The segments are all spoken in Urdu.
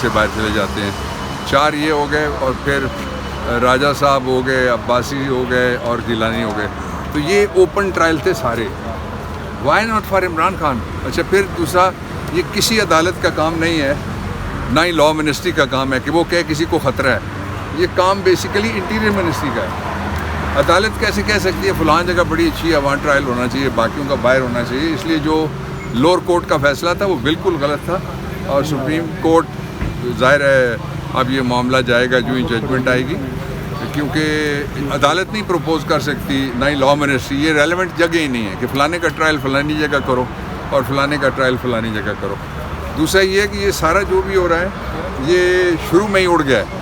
سے باہر چلے جاتے ہیں. 4 یہ ہو گئے اور پھر راجہ صاحب ہو گئے, عباسی ہو گئے اور گیلانی ہو گئے. تو یہ اوپن ٹرائل تھے سارے. Why not for Imran Khan? اچھا پھر دوسرا, یہ کسی عدالت کا کام نہیں ہے, نہ ہی لا منسٹری کا کام ہے کہ وہ کہے کسی کو خطرہ ہے. یہ کام بیسیکلی انٹیریئر منسٹری کا ہے. عدالت کیسے کہہ سکتی ہے فلاں جگہ بڑی اچھی ہے وہاں ٹرائل ہونا چاہیے, باقیوں کا باہر ہونا چاہیے. اس لیے جو لوور کورٹ کا فیصلہ تھا وہ بالکل غلط تھا, اور سپریم کورٹ ظاہر ہے اب یہ معاملہ جائے گا جو ہی ججمنٹ آئے گی, کیونکہ عدالت نہیں پروپوز کر سکتی, نہ ہی لا منسٹری. یہ ریلیونٹ جگہ ہی نہیں ہے کہ فلانے کا ٹرائل فلانی جگہ کرو اور فلانے کا ٹرائل فلانی جگہ کرو. دوسرا یہ ہے کہ یہ سارا جو بھی ہو رہا ہے یہ شروع میں ہی اڑ گیا ہے.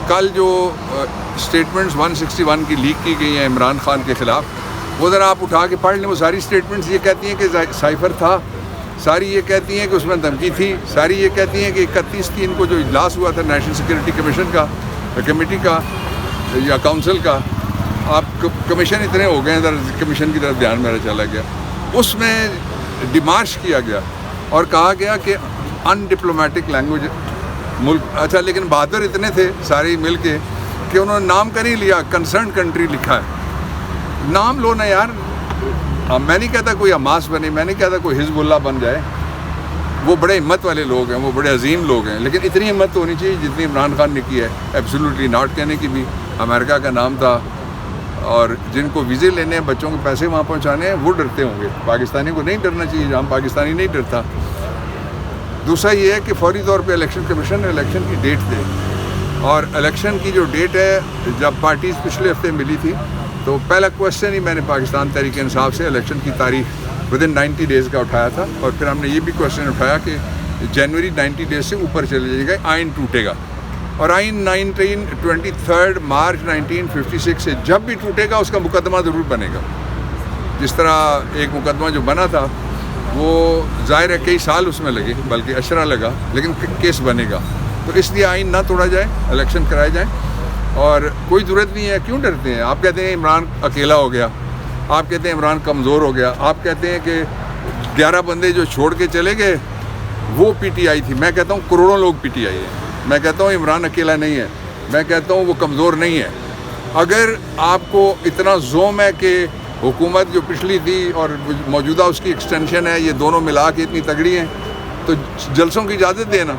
کل جو اسٹیٹمنٹس 161 کی لیک کی گئی ہیں عمران خان کے خلاف, وہ ذرا آپ اٹھا کے پڑھ لیں. وہ ساری اسٹیٹمنٹس یہ کہتی ہیں کہ سائفر تھا, ساری یہ کہتی ہیں کہ اس میں دھمکی تھی, ساری یہ کہتی ہیں کہ 31/3 کو جو اجلاس ہوا تھا نیشنل سیکورٹی کمیشن کا, کمیٹی کا یا کونسل کا, آپ کمیشن اتنے ہو گئے ہیں, ذرا کمیشن کی طرف دھیان میرا چلا گیا, اس میں ڈیمارش کیا گیا اور کہا گیا کہ ان ڈپلومیٹک لینگویج ملک. اچھا لیکن بہادر اتنے تھے سارے مل کے کہ انہوں نے نام کا نہیں لیا, کنسرن کنٹری لکھا ہے. نام لو نا یار. میں نہیں کہتا کوئی حماس بنے, میں نہیں کہتا کوئی حزب اللہ بن جائے, وہ بڑے ہمت والے لوگ ہیں, وہ بڑے عظیم لوگ ہیں, لیکن اتنی ہمت ہونی چاہیے جتنی عمران خان نے کی ہے. ایبسولوٹلی ناٹ کہنے کی بھی. امریکہ کا نام تھا, اور جن کو ویزے لینے ہیں, بچوں کے پیسے وہاں پہنچانے ہیں, وہ ڈرتے ہوں گے. پاکستانی کو نہیں ڈرنا چاہیے, جہاں پاکستانی نہیں ڈرتا. دوسرا یہ ہے کہ فوری طور پہ الیکشن کمیشن نے الیکشن کی ڈیٹ دے, اور الیکشن کی جو ڈیٹ ہے جب پارٹیز پچھلے ہفتے ملی تھی تو پہلا کوشچن ہی میں نے پاکستان تحریک انصاف سے الیکشن کی تاریخ ودن 90 ڈیز کا اٹھایا تھا, اور پھر ہم نے یہ بھی کوشچن اٹھایا کہ جنوری 90 ڈیز سے اوپر چلے جائے گا, آئین ٹوٹے گا. اور آئین 23 مارچ 1956 سے جب بھی ٹوٹے گا اس کا مقدمہ ضرور بنے گا. جس طرح ایک مقدمہ جو بنا تھا وہ ظاہر ہے کئی سال اس میں لگے, بلکہ اشرا لگا, لیکن کیس بنے گا. تو اس لیے آئین نہ توڑا جائے, الیکشن کرائے جائیں, اور کوئی ضرورت نہیں ہے. کیوں ڈرتے ہیں؟ آپ کہتے ہیں عمران اکیلا ہو گیا, آپ کہتے ہیں عمران کمزور ہو گیا, آپ کہتے ہیں کہ 11 بندے جو چھوڑ کے چلے گئے وہ پی ٹی آئی تھی. میں کہتا ہوں کروڑوں لوگ پی ٹی آئی ہیں. میں کہتا ہوں عمران اکیلا نہیں ہے, میں کہتا ہوں وہ کمزور نہیں ہے. اگر آپ کو اتنا زوم ہے کہ حکومت جو پچھلی تھی اور موجودہ اس کی ایکسٹینشن ہے, یہ دونوں ملا کے اتنی تگڑی ہیں, تو جلسوں کی اجازت دینا.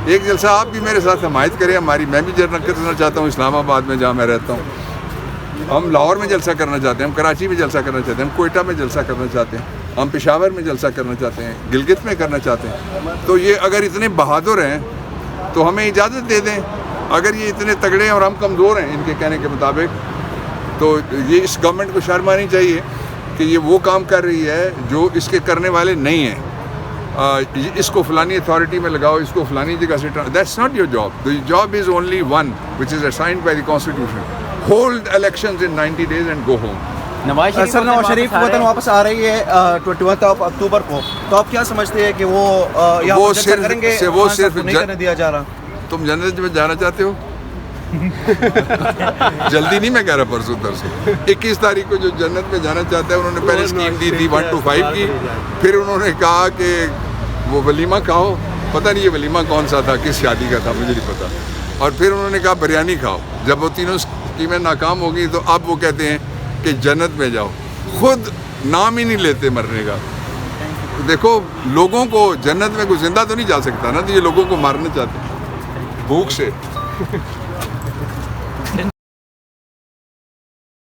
ایک جلسہ آپ بھی میرے ساتھ حمایت کریں ہماری. میں بھی جرنل کرنا چاہتا ہوں اسلام آباد میں جہاں میں رہتا ہوں. ہم لاہور میں جلسہ کرنا چاہتے ہیں, ہم کراچی میں جلسہ کرنا چاہتے ہیں, ہم کوئٹہ میں جلسہ کرنا چاہتے ہیں, ہم پشاور میں جلسہ کرنا چاہتے ہیں, گلگت میں کرنا چاہتے ہیں. تو یہ اگر اتنے بہادر ہیں تو ہمیں اجازت دے دیں. اگر یہ اتنے تگڑے ہیں اور ہم کمزور ہیں ان کے کہنے کے مطابق, تو یہ اس گورنمنٹ کو شرم آنی چاہیے کہ یہ وہ کام کر رہی ہے جو اس کے کرنے والے نہیں ہیں. اس کو فلانی اتھارٹی میں لگاؤ, اس کو فلانی جگہ سے. That's not your job. The job is only one which is assigned by the constitution. Hold elections in 90 days and go home. Nawaz Sharif وطن واپس آ رہی ہے 21 اکتوبر کو, تو آپ کیا سمجھتے ہیں کہ وہ صرف کریں گے؟ وہ صرف نہیں کرنے دیا جا رہا. تم جنت میں جانا چاہتے ہو؟ جلدی نہیں میں کہہ رہا, پرسوں ترسوں 21 تاریخ کو جو جنت میں جانا چاہتا ہے, انہوں نے پہلے اسکیم دی تھی 1 to 5 کی, پھر انہوں نے کہا کہ وہ ولیمہ کھاؤ. پتہ نہیں یہ ولیمہ کون سا تھا, کس شادی کا تھا, مجھے نہیں پتا. اور پھر انہوں نے کہا بریانی کھاؤ. جب وہ تینوں اسکیمیں ناکام ہو گئی تو اب وہ کہتے ہیں کہ جنت میں جاؤ. خود نام ہی نہیں لیتے مرنے کا. دیکھو لوگوں کو جنت میں کوئی زندہ تو نہیں جا سکتا نا, تو یہ لوگوں کو مارنا چاہتے ہیں بھوک سے.